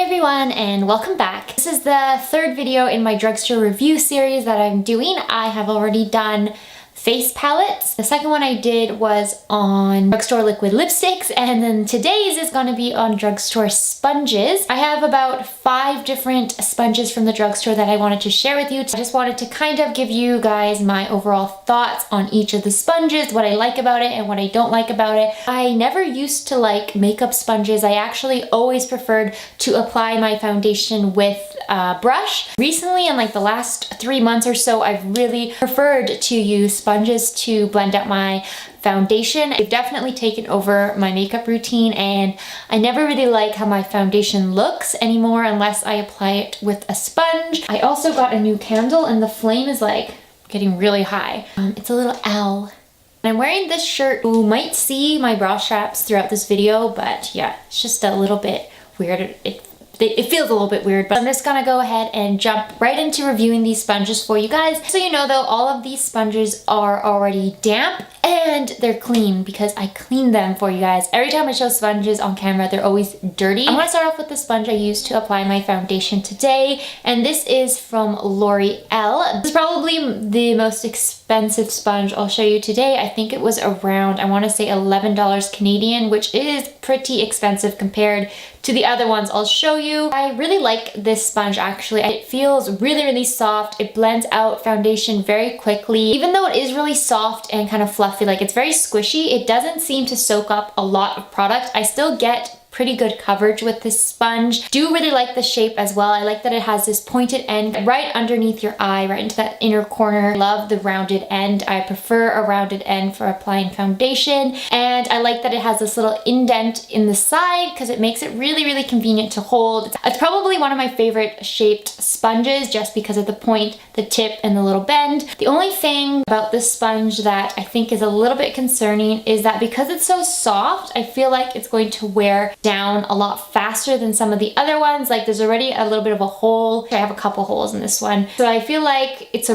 everyone and welcome back. This is the third video in my drugstore review series that I'm doing. I have already done face palettes. The second one I did was on drugstore liquid lipsticks, and then today's is going to be on drugstore sponges. I have about 5 different sponges from the drugstore that I wanted to share with you. I just wanted to kind of give you guys my overall thoughts on each of the sponges, what I like about it and what I don't like about it. I never used to like makeup sponges. I actually always preferred to apply my foundation with a brush. Recently, in like the last 3 months or so, I've really preferred to use sponges to blend out my foundation. They've definitely taken over my makeup routine, and I never really like how my foundation looks anymore unless I apply it with a sponge. I also got a new candle and the flame is like getting really high. It's a little owl. I'm wearing this shirt. You might see my bra straps throughout this video, but yeah, it's just a little bit weird. It feels a little bit weird, but I'm just gonna go ahead and jump right into reviewing these sponges for you guys. So you know though, all of these sponges are already damp and they're clean because I clean them for you guys. Every time I show sponges on camera, they're always dirty. I'm gonna start off with the sponge I used to apply my foundation today, and this is from L'Oreal. This is probably the most expensive sponge I'll show you today. I think it was around, I wanna say $11 Canadian, which is pretty expensive compared to the other ones I'll show you. I really like this sponge actually. It feels really soft. It blends out foundation very quickly. Even though it is really soft and kind of fluffy, like it's very squishy, it doesn't seem to soak up a lot of product. I still get pretty good coverage with this sponge. Do really like the shape as well. I like that it has this pointed end right underneath your eye, right into that inner corner. Love the rounded end. I prefer a rounded end for applying foundation. And I like that it has this little indent in the side because it makes it really convenient to hold. It's probably one of my favorite shaped sponges just because of the point, the tip, and the little bend. The only thing about this sponge that I think is a little bit concerning is that because it's so soft, I feel like it's going to wear down a lot faster than some of the other ones. Like there's already a little bit of a hole. I have a couple holes in this one. So I feel like it's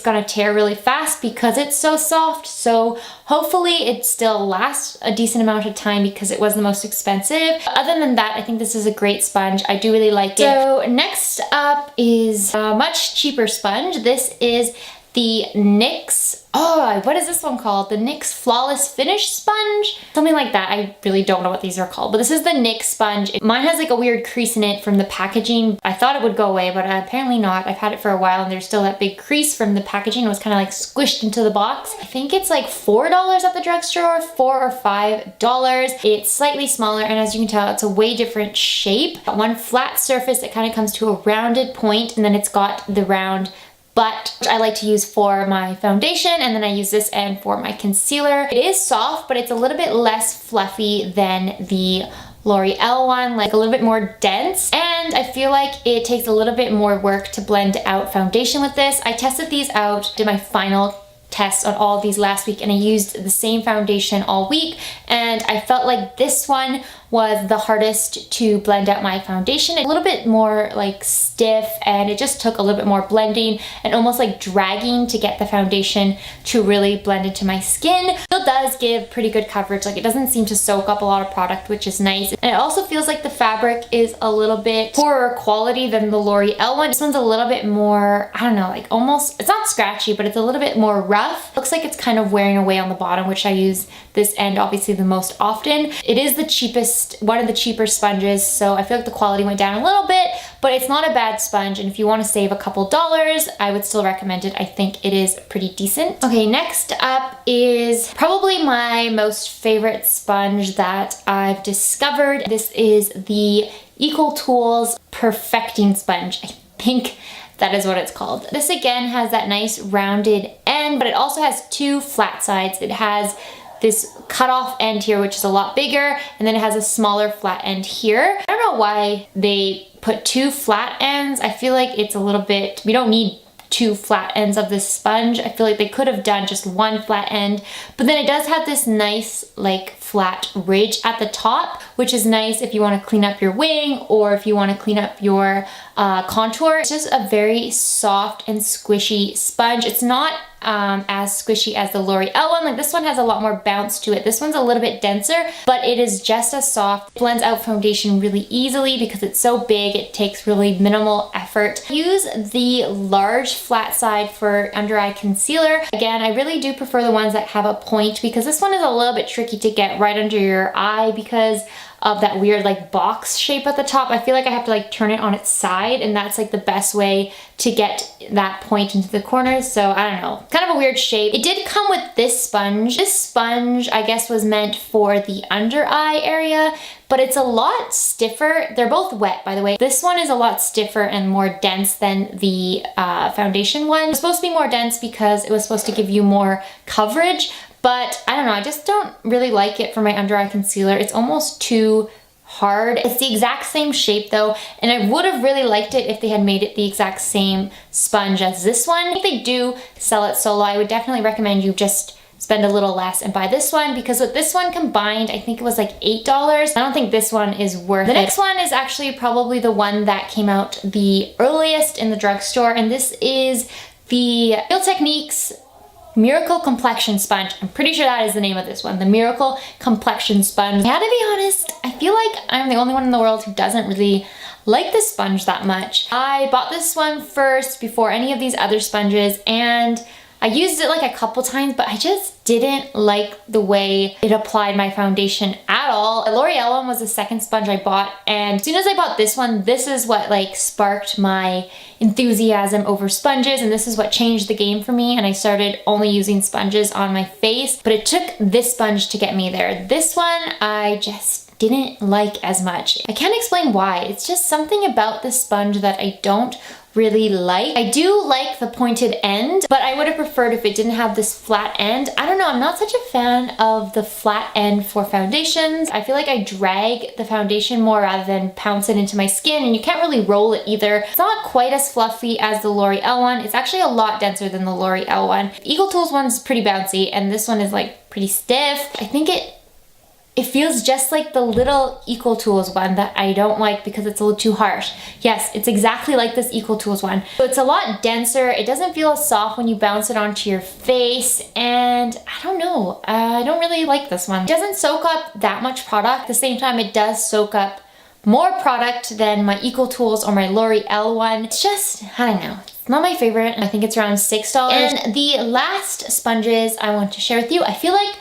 gonna tear really fast because it's so soft. So hopefully it still lasts a decent amount of time because it was the most expensive. Other than that, I think this is a great sponge. I do really like it. So next up is a much cheaper sponge. This is the NYX, what is this one called? The NYX Flawless Finish Sponge? Something like that. I really don't know what these are called, but this is the NYX sponge. Mine has like a weird crease in it from the packaging. I thought it would go away, but apparently not. I've had it for a while and there's still that big crease from the packaging. It was kind of like squished into the box. I think it's like $4 at the drugstore, $4 or $5. It's slightly smaller, and as you can tell, it's a way different shape. Got one flat surface that kind of comes to a rounded point, and then it's got the round butt, which I like to use for my foundation, and then I use this end for my concealer. It is soft, but it's a little bit less fluffy than the L'Oreal one, like a little bit more dense, and I feel like it takes a little bit more work to blend out foundation with this. I tested these out, did my final test on all of these last week, and I used the same foundation all week, and I felt like this one was the hardest to blend out my foundation. A little bit more like stiff, and it just took a little bit more blending and almost like dragging to get the foundation to really blend into my skin. It still does give pretty good coverage. Like it doesn't seem to soak up a lot of product, which is nice. And it also feels like the fabric is a little bit poorer quality than the L'Oreal one. This one's a little bit more, I don't know, like almost, it's not scratchy, but it's a little bit more rough. Looks like it's kind of wearing away on the bottom, which I use this end obviously the most often. It is the cheapest, one of the cheaper sponges, so I feel like the quality went down a little bit, but it's not a bad sponge, and if you want to save a couple dollars, I would still recommend it. I think it is pretty decent. Okay, next up is probably my most favorite sponge that I've discovered. This is the Ecotools Perfecting Sponge. I think that is what it's called. This again has that nice rounded end, but it also has 2 flat sides. It has this cut off end here, which is a lot bigger, and then it has a smaller flat end here. I don't know why they put 2 flat ends. I feel like it's a little bit, we don't need 2 flat ends of this sponge. I feel like they could have done just 1 flat end, but then it does have this nice like flat ridge at the top, which is nice if you want to clean up your wing or if you want to clean up your contour. It's just a very soft and squishy sponge. It's not as squishy as the L'Oreal one. Like this one has a lot more bounce to it. This one's a little bit denser, but it is just as soft. It blends out foundation really easily because it's so big. It takes really minimal effort. Use the large flat side for under eye concealer. Again, I really do prefer the ones that have a point because this one is a little bit tricky to get right under your eye because of that weird like box shape at the top. I feel like I have to like turn it on its side, and that's like the best way to get that point into the corners. So I don't know, kind of a weird shape. It did come with this sponge. This sponge I guess was meant for the under eye area, but it's a lot stiffer. They're both wet, by the way. This one is a lot stiffer and more dense than the foundation one. It's supposed to be more dense because it was supposed to give you more coverage, but I don't know, I just don't really like it for my under eye concealer. It's almost too hard. It's the exact same shape though, and I would have really liked it if they had made it the exact same sponge as this one. If they do sell it solo, I would definitely recommend you just spend a little less and buy this one, because with this one combined, I think it was like $8. I don't think this one is worth it. The next one is actually probably the one that came out the earliest in the drugstore, and this is the Real Techniques Miracle Complexion Sponge. I'm pretty sure that is the name of this one, the Miracle Complexion Sponge. I had to be honest, I feel like I'm the only one in the world who doesn't really like this sponge that much. I bought this one first before any of these other sponges, and I used it like a couple times, but I just didn't like the way it applied my foundation at all. The L'Oreal one was the second sponge I bought, and as soon as I bought this one, this is what like sparked my enthusiasm over sponges, and this is what changed the game for me, and I started only using sponges on my face. But it took this sponge to get me there. This one I just didn't like as much. I can't explain why. It's just something about this sponge that I don't really like. I do like the pointed end, but I would have preferred if it didn't have this flat end. I don't know, I'm not such a fan of the flat end for foundations. I feel like I drag the foundation more rather than pounce it into my skin, and you can't really roll it either. It's not quite as fluffy as the L'Oreal one. It's actually a lot denser than the L'Oreal one. The Ecotools one's pretty bouncy, and this one is like pretty stiff. I think it feels just like the little Ecotools one that I don't like because it's a little too harsh. Yes, it's exactly like this Ecotools one. So it's a lot denser. It doesn't feel as soft when you bounce it onto your face, and I don't know, I don't really like this one. It doesn't soak up that much product. At the same time, it does soak up more product than my Ecotools or my L'Oreal one. It's just, I don't know. Not my favorite. I think it's around $6. And the last sponges I want to share with you, I feel like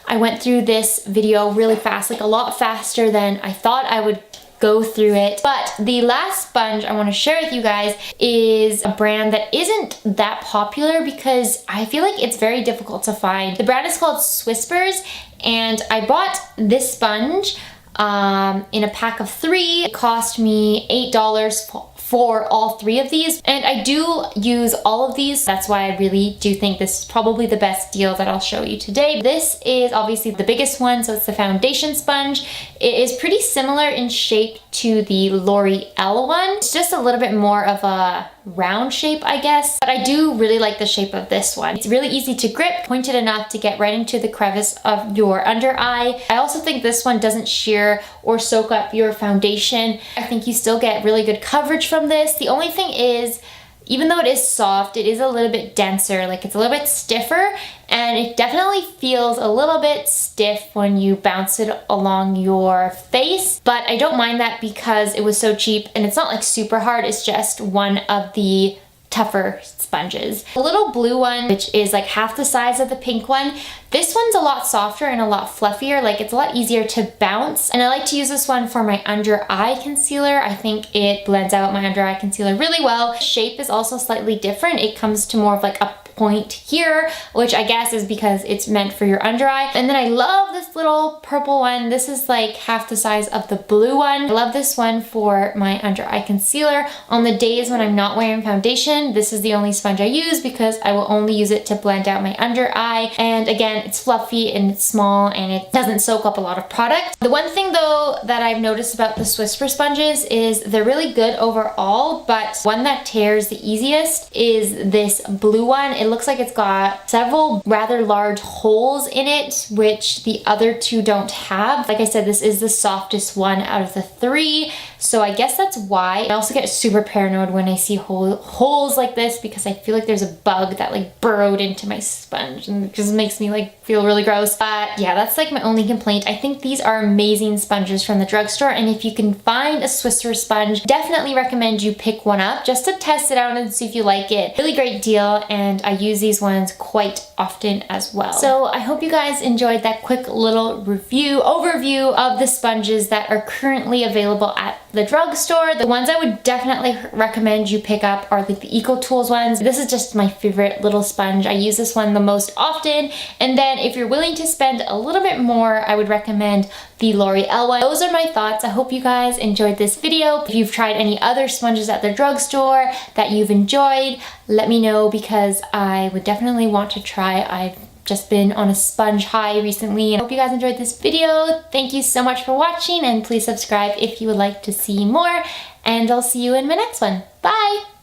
I went through this video really fast, like a lot faster than I thought I would go through it. But the last sponge I want to share with you guys is a brand that isn't that popular because I feel like it's very difficult to find. The brand is called Swisspers, and I bought this sponge in a pack of 3. It cost me $8 for all 3 of these, and I do use all of these. That's why I really do think this is probably the best deal that I'll show you today. This is obviously the biggest one, so it's the foundation sponge. It is pretty similar in shape to the L'Oreal one. It's just a little bit more of a round shape, I guess, but I do really like the shape of this one. It's really easy to grip, pointed enough to get right into the crevice of your under eye. I also think this one doesn't shear or soak up your foundation. I think you still get really good coverage from this. The only thing is, even though it is soft, it is a little bit denser, like it's a little bit stiffer, and it definitely feels a little bit stiff when you bounce it along your face. But I don't mind that because it was so cheap, and it's not like super hard, it's just one of the tougher sponges. The little blue one, which is like half the size of the pink one, this one's a lot softer and a lot fluffier, like it's a lot easier to bounce. And I like to use this one for my under eye concealer. I think it blends out my under eye concealer really well. The shape is also slightly different. It comes to more of like a point here, which I guess is because it's meant for your under eye. And then I love this little purple one. This is like half the size of the blue one. I love this one for my under eye concealer. On the days when I'm not wearing foundation, this is the only sponge I use because I will only use it to blend out my under eye. And again, it's fluffy and it's small and it doesn't soak up a lot of product. The one thing though that I've noticed about the Swisspers sponges is they're really good overall, but one that tears the easiest is this blue one. It looks like it's got several rather large holes in it, which the other two don't have. Like I said, this is the softest one out of the three, so I guess that's why. I also get super paranoid when I see holes like this because I feel like there's a bug that like burrowed into my sponge and it just makes me like feel really gross. But yeah, that's like my only complaint. I think these are amazing sponges from the drugstore, and if you can find a Swisspers sponge, definitely recommend you pick one up just to test it out and see if you like it. Really great deal, and I use these ones quite often as well. So I hope you guys enjoyed that quick little overview of the sponges that are currently available at the drugstore. The ones I would definitely recommend you pick up are like the Ecotools ones. This is just my favorite little sponge. I use this one the most often, and then if you're willing to spend a little bit more, I would recommend the L'Oreal one. Those are my thoughts. I hope you guys enjoyed this video. If you've tried any other sponges at the drugstore that you've enjoyed, let me know because I would definitely want to try. I've just been on a sponge high recently. I hope you guys enjoyed this video. Thank you so much for watching, and please subscribe if you would like to see more, and I'll see you in my next one. Bye!